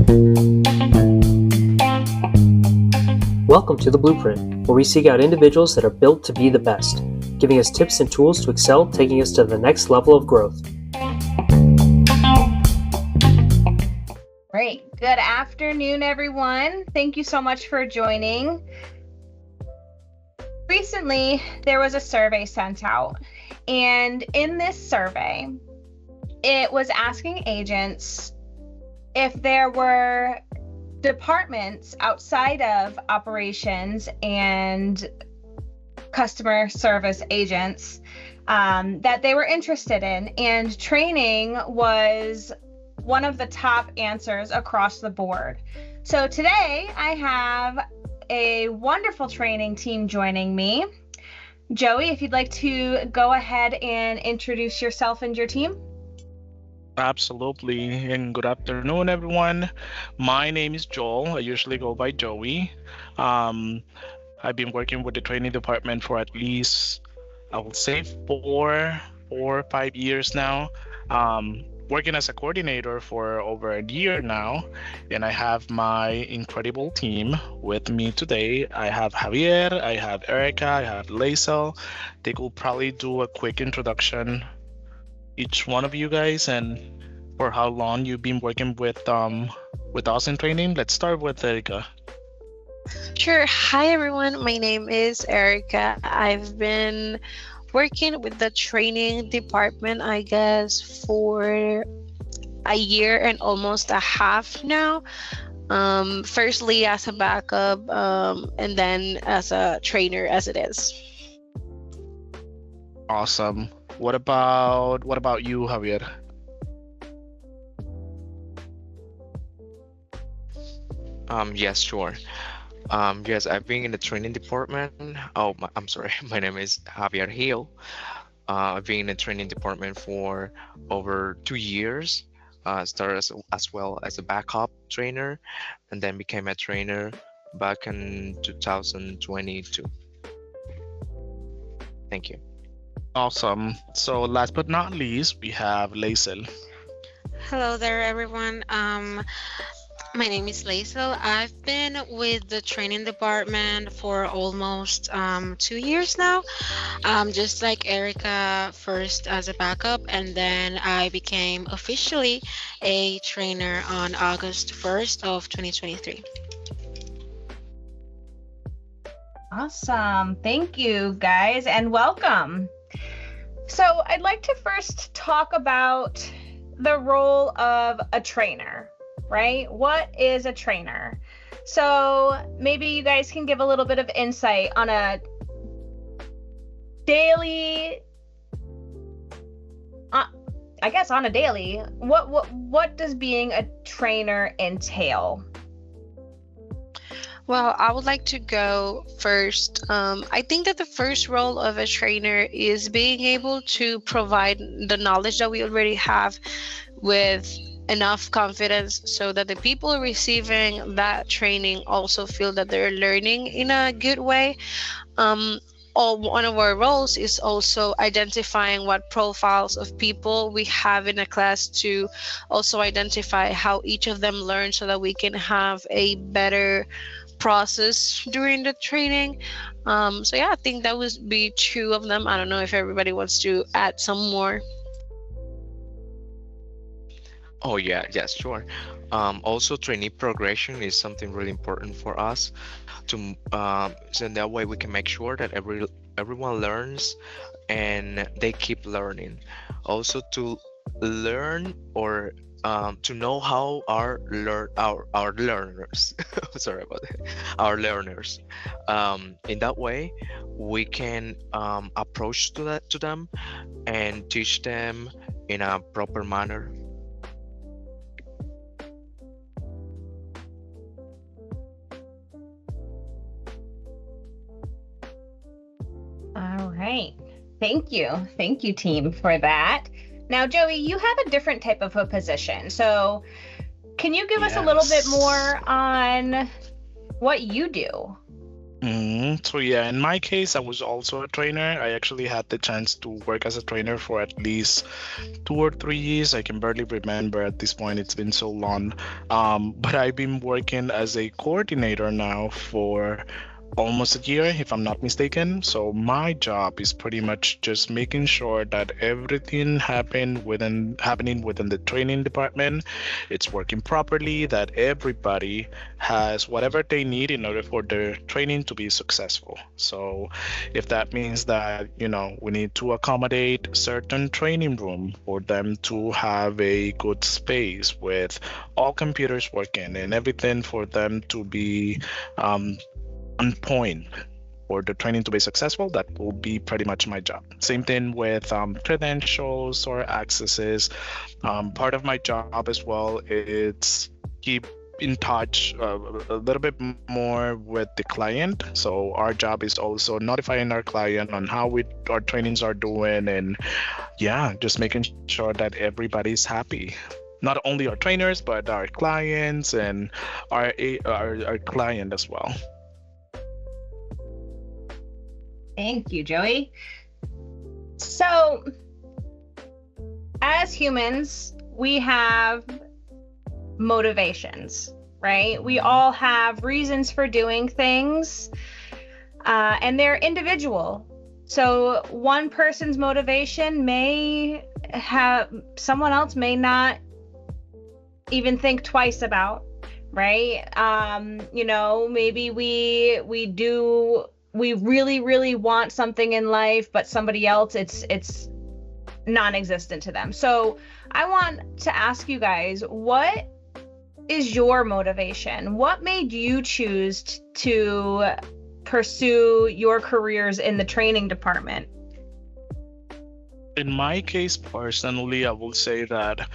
Welcome to The Blueprint, where we seek out individuals that are built to be the best, giving us tips and tools to excel, taking us to the next level of growth. Great. Good afternoon, everyone. Thank you so much for joining. Recently, there was a survey sent out, and in this survey, it was asking agents if there were departments outside of operations and customer service agents that they were interested in, and training was one of the top answers across the board. So today I have a wonderful training team joining me. Joey, if you'd like to go ahead and introduce yourself and your team. Absolutely, and good afternoon, everyone. My name is Joel. I usually go by Joey. I've been working with the training department for at least, I would say, 4 or 5 years now. Working as a coordinator for over a year now, and I have my incredible team with me today. I have Javier, I have Erica, I have Laisel. They will probably do a quick introduction, each one of you guys, and for how long you've been working with us in training. Let's start with Erica. Sure. Hi, everyone. My name is Erica. I've been working with the training department, I guess, for a year and almost a half now. Firstly as a backup, and then as a trainer as it is. Awesome. What about you, Javier? Yes, sure. Yes, I've been in the training department. I'm sorry. My name is Javier Hill. I've been in the training department for over 2 years. Started as well as a backup trainer, and then became a trainer back in 2022. Thank you. Awesome. So last but not least, we have Laisel. Hello there, everyone. My name is Laisel. I've been with the training department for almost 2 years now. Just like Erica, first as a backup, and then I became officially a trainer on August 1st of 2023. Awesome. Thank you, guys, and welcome. So I'd like to first talk about the role of a trainer, right? What is a trainer? So maybe you guys can give a little bit of insight on a daily, what does being a trainer entail? Well, I would like to go first. I think that the first role of a trainer is being able to provide the knowledge that we already have with enough confidence so that the people receiving that training also feel that they're learning in a good way. One of our roles is also identifying what profiles of people we have in a class to also identify how each of them learn so that we can have a better process during the training. So yeah, I think that would be 2 of them. I don't know if everybody wants to add some more. Oh yeah, yes, sure. Also, trainee progression is something really important for us to so that way we can make sure that everyone learns and they keep learning. Also, to learn or to know how our learners sorry about that, our learners, in that way we can approach to them and teach them in a proper manner. All right. Thank you, team, for that. Now, Joey, you have a different type of a position. So can you give us a little bit more on what you do? So yeah, in my case, I was also a trainer. I actually had the chance to work as a trainer for at least 2 or 3 years. I can barely remember at this point. It's been so long. But I've been working as a coordinator now for almost a year, if I'm not mistaken. So my job is pretty much just making sure that everything happening within the training department, it's working properly, that everybody has whatever they need in order for their training to be successful. So if that means that, we need to accommodate certain training room for them to have a good space with all computers working and everything for them to be on point for the training to be successful, that will be pretty much my job. Same thing with credentials or accesses. Part of my job as well is keep in touch a little bit more with the client. So our job is also notifying our client on how our trainings are doing, and yeah, just making sure that everybody's happy. Not only our trainers, but our clients and our client as well. Thank you, Joey. So, as humans, we have motivations, right? We all have reasons for doing things, and they're individual. So, one person's motivation may have someone else may not even think twice about, right? Maybe we really, really want something in life, but somebody else, it's non-existent to them. So I want to ask you guys, what is your motivation? What made you choose to pursue your careers in the training department? In my case, personally, I will say that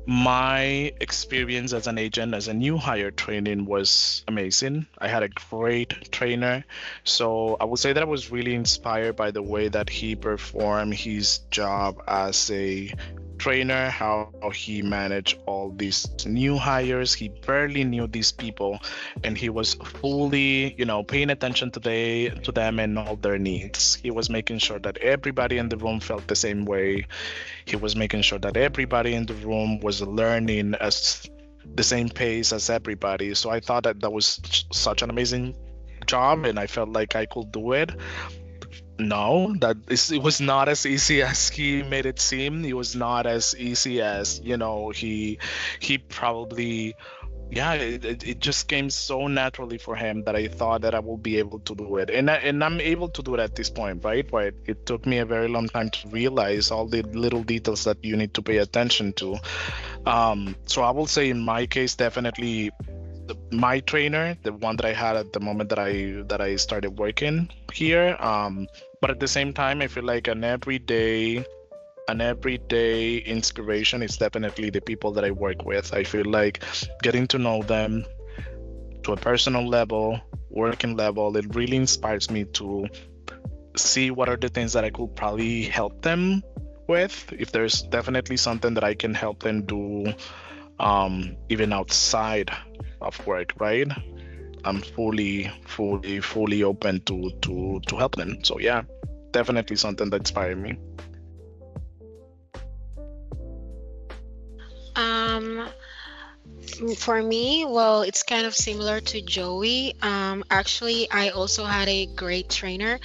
my experience as an agent, as a new hire training, was amazing. I had a great trainer. So I would say that I was really inspired by the way that he performed his job as a trainer, how he managed all these new hires. He barely knew these people, and he was fully, paying attention to them and all their needs. He was making sure that everybody in the room felt the same way. He was making sure that everybody in the room was learning at the same pace as everybody. So I thought that was such an amazing job, and I felt like I could do it. No, it was not as easy as he made it seem. It was not as easy as, he probably, yeah, it just came so naturally for him that I thought that I will be able to do it. And I'm able to do it at this point, right? But it took me a very long time to realize all the little details that you need to pay attention to. So I will say in my case, definitely my trainer, the one that I had at the moment that I started working here. But at the same time, I feel like an everyday inspiration is definitely the people that I work with. I feel like getting to know them to a personal level, working level, it really inspires me to see what are the things that I could probably help them with. If there's definitely something that I can help them do, even outside of work, right? I'm fully open to help them. So yeah, definitely something that inspired me. For me, well, it's kind of similar to Joey. Actually, I also had a great trainer.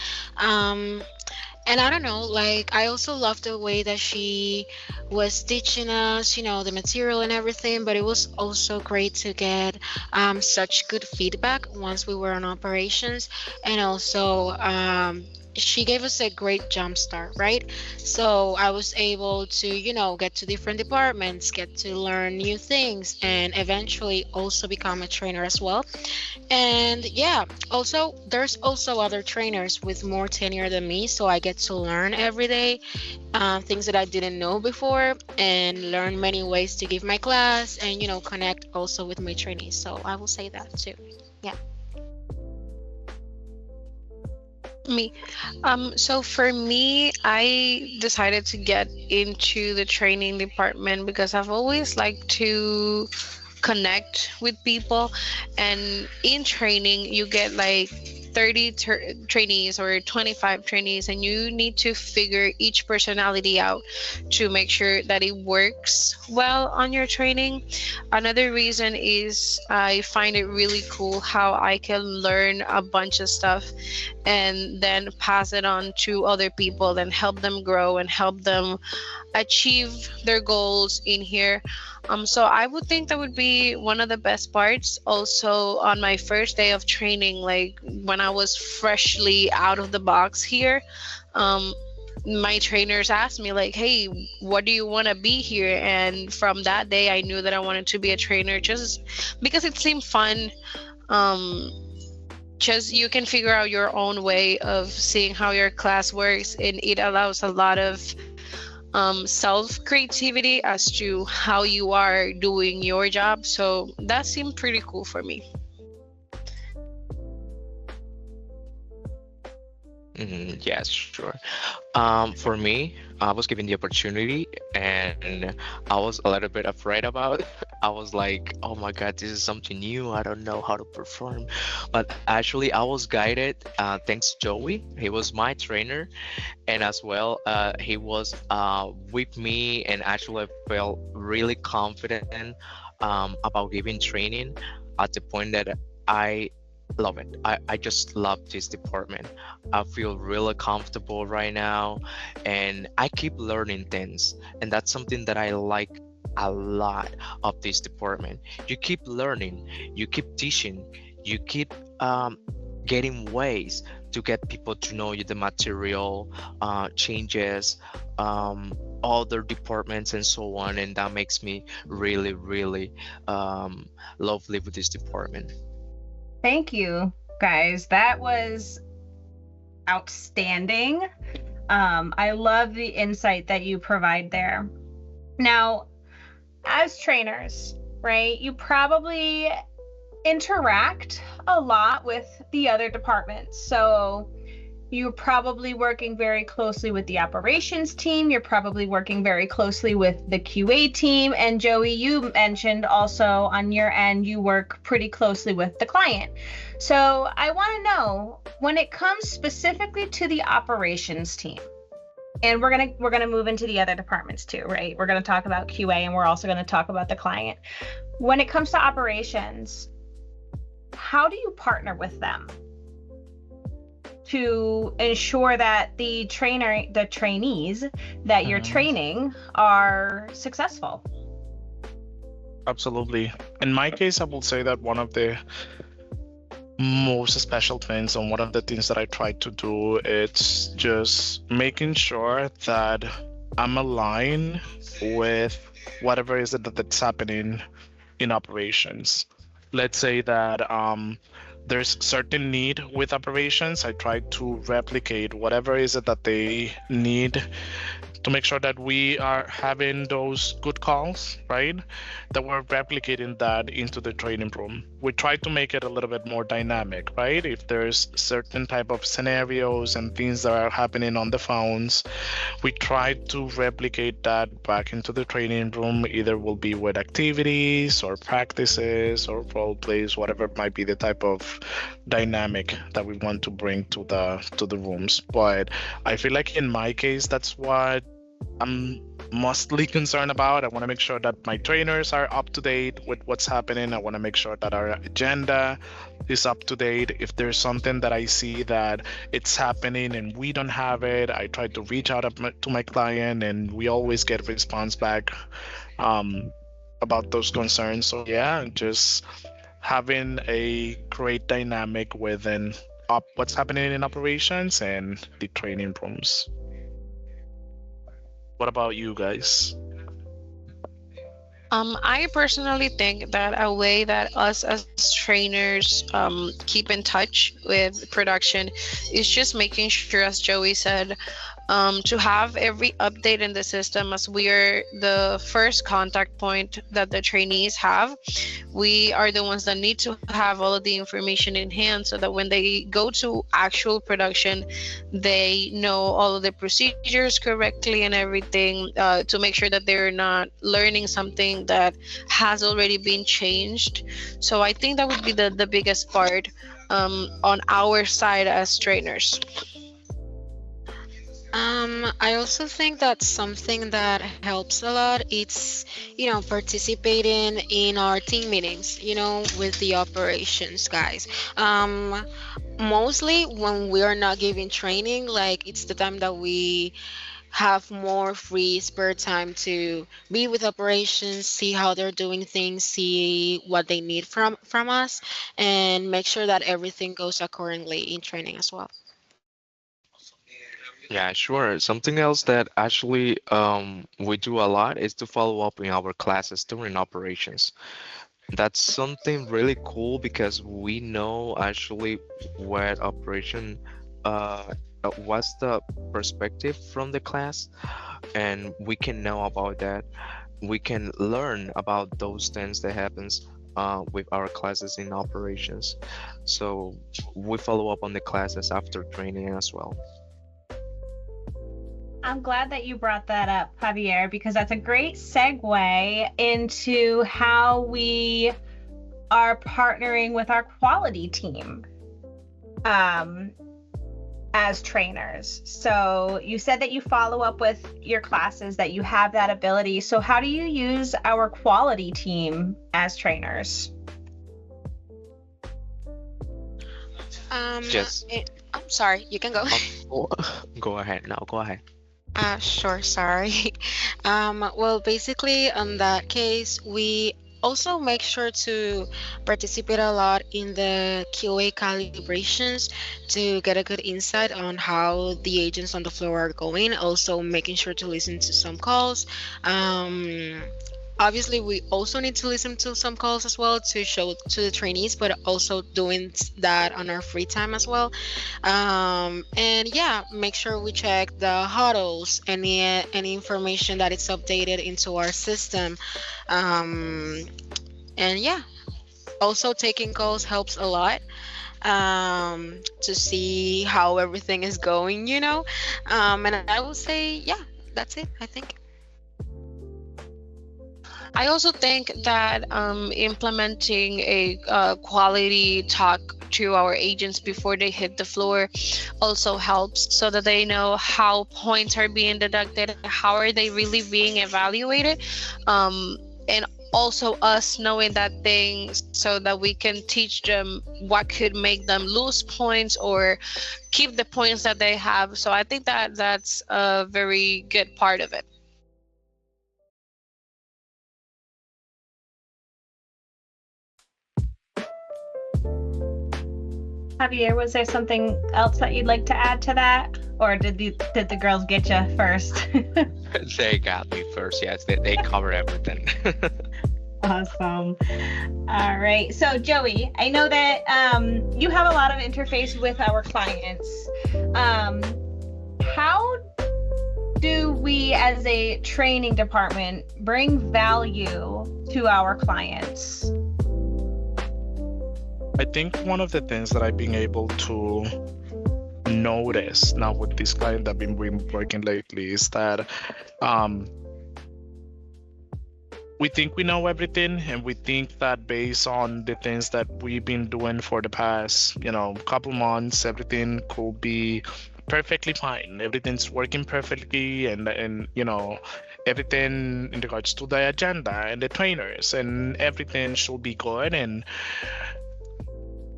And I don't know, like, I also loved the way that she was teaching us, the material and everything, but it was also great to get such good feedback once we were on operations. And also, she gave us a great jump start, right? So I was able to, get to different departments, get to learn new things, and eventually also become a trainer as well. And yeah, also there's also other trainers with more tenure than me, so I get to learn every day things that I didn't know before, and learn many ways to give my class, and connect also with my trainees. So I will say that too. Yeah. Me. So for me, I decided to get into the training department because I've always liked to connect with people. And in training, you get like 30 trainees or 25 trainees, and you need to figure each personality out to make sure that it works well on your training. Another reason is I find it really cool how I can learn a bunch of stuff and then pass it on to other people and help them grow and help them achieve their goals in here. So I would think that would be one of the best parts. Also, on my first day of training, like when I was freshly out of the box here, my trainers asked me like, hey, what do you want to be here? And from that day, I knew that I wanted to be a trainer just because it seemed fun. Just you can figure out your own way of seeing how your class works, and it allows a lot of self creativity as to how you are doing your job. So that seemed pretty cool for me. Yes, sure. For me, I was given the opportunity and I was a little bit afraid about it. I was like, oh my God, this is something new. I don't know how to perform. But actually, I was guided, thanks to Joey. He was my trainer. And as well, he was with me, and actually I felt really confident about giving training at the point that I love it. I just love this department. I feel really comfortable right now, and I keep learning things, and that's something that I like a lot of this department. You keep learning, you keep teaching, you keep getting ways to get people to know you, the material changes, other departments and so on, and that makes me really lovely with this department. Thank you, guys. That was outstanding. I love the insight that you provide there. Now, as trainers, right, you probably interact a lot with the other departments. So you're probably working very closely with the operations team. You're probably working very closely with the QA team. And Joey, you mentioned also on your end, you work pretty closely with the client. So I want to know, when it comes specifically to the operations team, and we're gonna move into the other departments too, right? We're gonna talk about QA, and we're also gonna talk about the client. When it comes to operations, how do you partner with them to ensure that the trainees that you're training are successful? Absolutely. In my case, I will say that one of the most special things, and one of the things that I try to do, it's just making sure that I'm aligned with whatever is it that's happening in operations. Let's say that there's certain need with operations. I try to replicate whatever is it that they need to make sure that we are having those good calls, right? That we're replicating that into the training room. We try to make it a little bit more dynamic, right? If there's certain type of scenarios and things that are happening on the phones, we try to replicate that back into the training room. Either will be with activities or practices or role plays, whatever might be the type of dynamic that we want to bring to the rooms. But I feel like in my case, that's what I'm mostly concerned about. I want to make sure that my trainers are up to date with what's happening. I want to make sure that our agenda is up to date. If there's something that I see that it's happening and we don't have it, I try to reach out to my client, and we always get a response back about those concerns. So yeah, just having a great dynamic within what's happening in operations and the training rooms. What about you guys? I personally think that a way that us as trainers keep in touch with production is just making sure, as Joey said, to have every update in the system, as we are the first contact point that the trainees have. We are the ones that need to have all of the information in hand so that when they go to actual production, they know all of the procedures correctly and everything, to make sure that they're not learning something that has already been changed. So I think that would be the biggest part on our side as trainers. I also think that something that helps a lot, it's, participating in our team meetings, with the operations guys. Mostly when we are not giving training, like it's the time that we have more free spare time to be with operations, see how they're doing things, see what they need from us, and make sure that everything goes accordingly in training as well. Yeah, sure. Something else that actually we do a lot is to follow up in our classes during operations. That's something really cool because we know actually what operation what's the perspective from the class, and we can know about that. We can learn about those things that happens with our classes in operations. So we follow up on the classes after training as well. I'm glad that you brought that up, Javier, because that's a great segue into how we are partnering with our quality team as trainers. So you said that you follow up with your classes, that you have that ability. So how do you use our quality team as trainers? Yes. I'm sorry, you can go. Go ahead now. Go ahead. Sure, sorry. Well, basically, in that case, we also make sure to participate a lot in the QA calibrations to get a good insight on how the agents on the floor are going. Also, making sure to listen to some calls. Obviously, we also need to listen to some calls as well to show to the trainees, but also doing that on our free time as well. And yeah, make sure we check the huddles, any information that is updated into our system. And yeah, also taking calls helps a lot, to see how everything is going. And I would say, yeah, that's it, I think. I also think that implementing a quality talk to our agents before they hit the floor also helps, so that they know how points are being deducted, how are they really being evaluated, and also us knowing that thing so that we can teach them what could make them lose points or keep the points that they have. So I think that that's a very good part of it. Javier, was there something else that you'd like to add to that? Or did the girls get you first? They got me first. Yes, they cover everything. Awesome. All right. So Joey, I know that you have a lot of interface with our clients. How do we as a training department bring value to our clients? I think one of the things that I've been able to notice now with this client that I've been working lately is that we think we know everything, and we think that based on the things that we've been doing for the past, couple months, everything could be perfectly fine. Everything's working perfectly, and everything in regards to the agenda and the trainers and everything should be good, and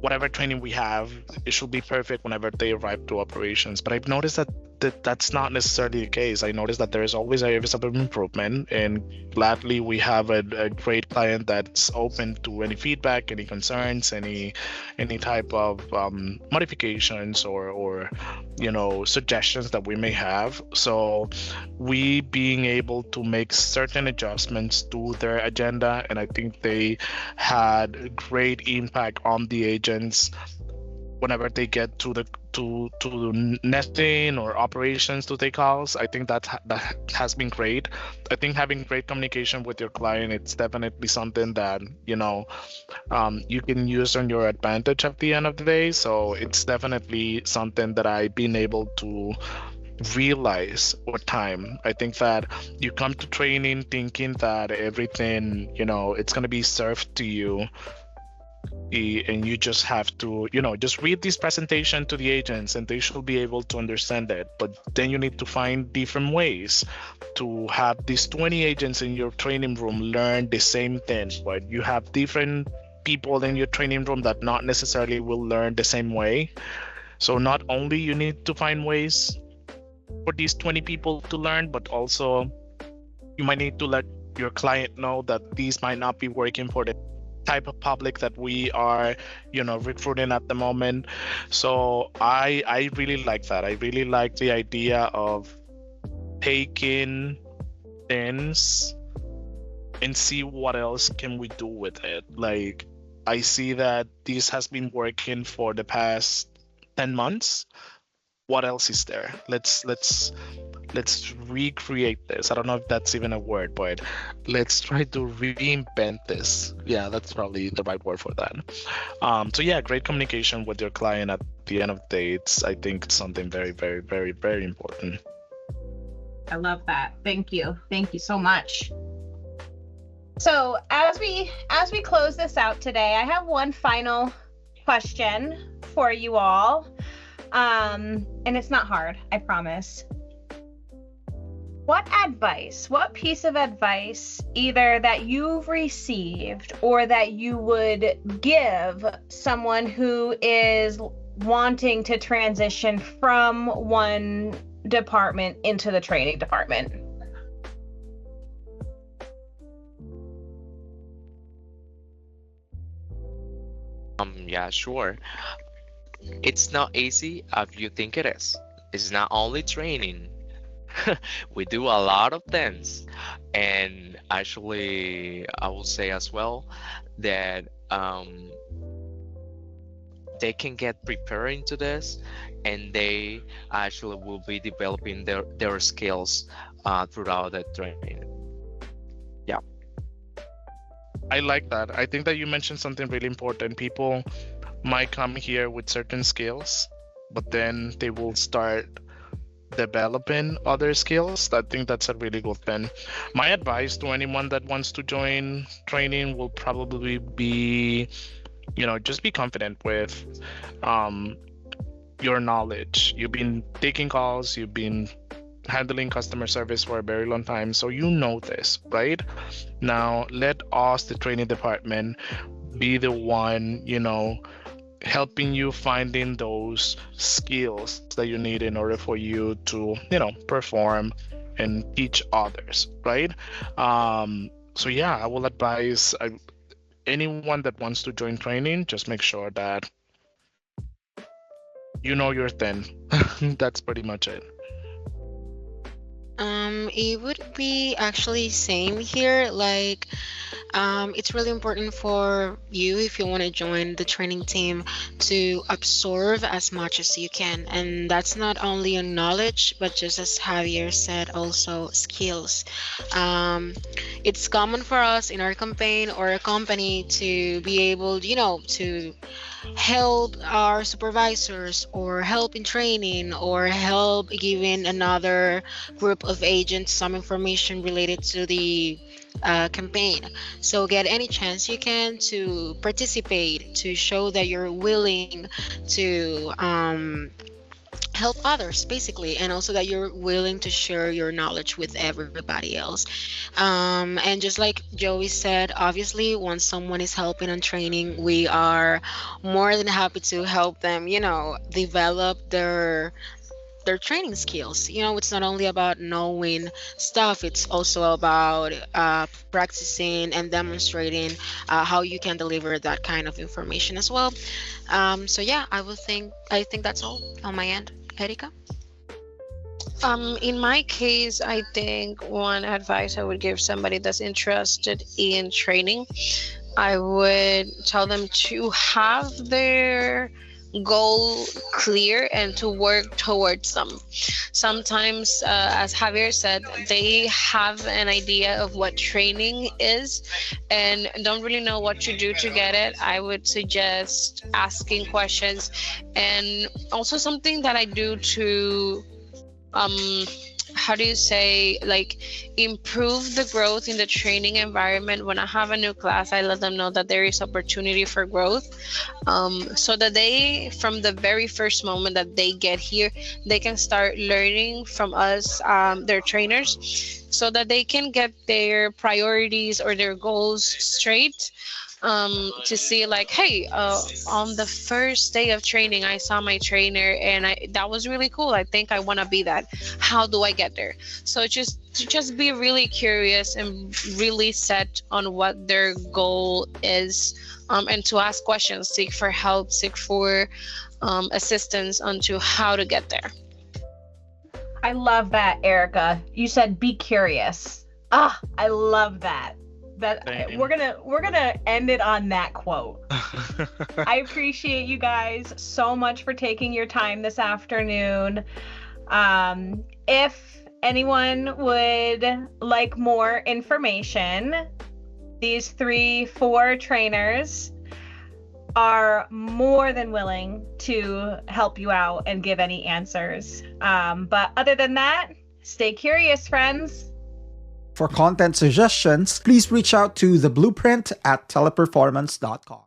whatever training we have, it should be perfect whenever they arrive to operations. But I've noticed that that's not necessarily the case. I noticed that there is always areas of improvement, and gladly we have a great client that's open to any feedback, any concerns, any type of modifications or suggestions that we may have. So we being able to make certain adjustments to their agenda, and I think they had great impact on the agents whenever they get to nesting or operations to take calls. I think that has been great. I think having great communication with your client, it's definitely something that you can use on your advantage at the end of the day. So it's definitely something that I've been able to realize over time. I think that you come to training thinking that everything, it's going to be served to you, and you just have to, just read this presentation to the agents and they should be able to understand it. But then you need to find different ways to have these 20 agents in your training room learn the same thing, but you have different people in your training room that not necessarily will learn the same way. So not only you need to find ways for these 20 people to learn, but also you might need to let your client know that these might not be working for the type of public that we are recruiting at the moment. So I really like that. I really like the idea of taking things and see what else can we do with it. Like, I see that this has been working for the past 10 months. What else is there? Let's recreate this. I don't know if that's even a word, but let's try to reinvent this. Yeah, that's probably the right word for that. So yeah, great communication with your client at the end of the day. I think it's something very, very, very, very important. I love that. Thank you so much. So as we close this out today, I have one final question for you all. And it's not hard, I promise. What piece of advice, either that you've received or that you would give someone who is wanting to transition from one department into the training department? Yeah, sure. It's not easy as you think it is. It's not only training. We do a lot of things. And actually, I will say as well that they can get preparing to this, and they actually will be developing their skills throughout the training. Yeah. I like that. I think that you mentioned something really important. People might come here with certain skills, but then they will start developing other skills. I think that's a really good thing. My advice to anyone that wants to join training will probably be, just be confident with your knowledge. You've been taking calls, you've been handling customer service for a very long time, so you know this, right? Now let us, the training department, be the one, helping you finding those skills that you need in order for you to perform and teach others, right? So yeah, I will advise anyone that wants to join training, just make sure that you know your thing. That's pretty much it. It would be actually same here. Like, it's really important for you, if you want to join the training team, to absorb as much as you can. And that's not only on knowledge, but just as Javier said, also skills. It's common for us in our campaign or a company to be able, to help our supervisors or help in training or help giving another group of agents some information related to the campaign. So get any chance you can to participate, to show that you're willing to help others, basically, and also that you're willing to share your knowledge with everybody else. And just like Joey said, obviously, once someone is helping on training, we are more than happy to help them, develop their training skills. It's not only about knowing stuff, it's also about practicing and demonstrating how you can deliver that kind of information as well. So yeah, I think that's all on my end. Erika? In my case, I think one advice I would give somebody that's interested in training, I would tell them to have their goal clear and to work towards them. Sometimes, as Javier said, they have an idea of what training is and don't really know what to do to get it. I would suggest asking questions, and also something that I do to how do you say, like, improve the growth in the training environment. When I have a new class, I let them know that there is opportunity for growth, so that they, from the very first moment that they get here, they can start learning from us, their trainers, so that they can get their priorities or their goals straight. To see, like, hey, on the first day of training, I saw my trainer and that was really cool. I think I want to be that. How do I get there? So just be really curious and really set on what their goal is, and to ask questions, seek for help, seek for assistance onto how to get there. I love that, Erica. You said be curious. Ah, I love that. Same. We're gonna end it on that quote. I appreciate you guys so much for taking your time this afternoon. If anyone would like more information, these 4 trainers are more than willing to help you out and give any answers. But other than that, stay curious, friends. For content suggestions, please reach out to The Blueprint at teleperformance.com.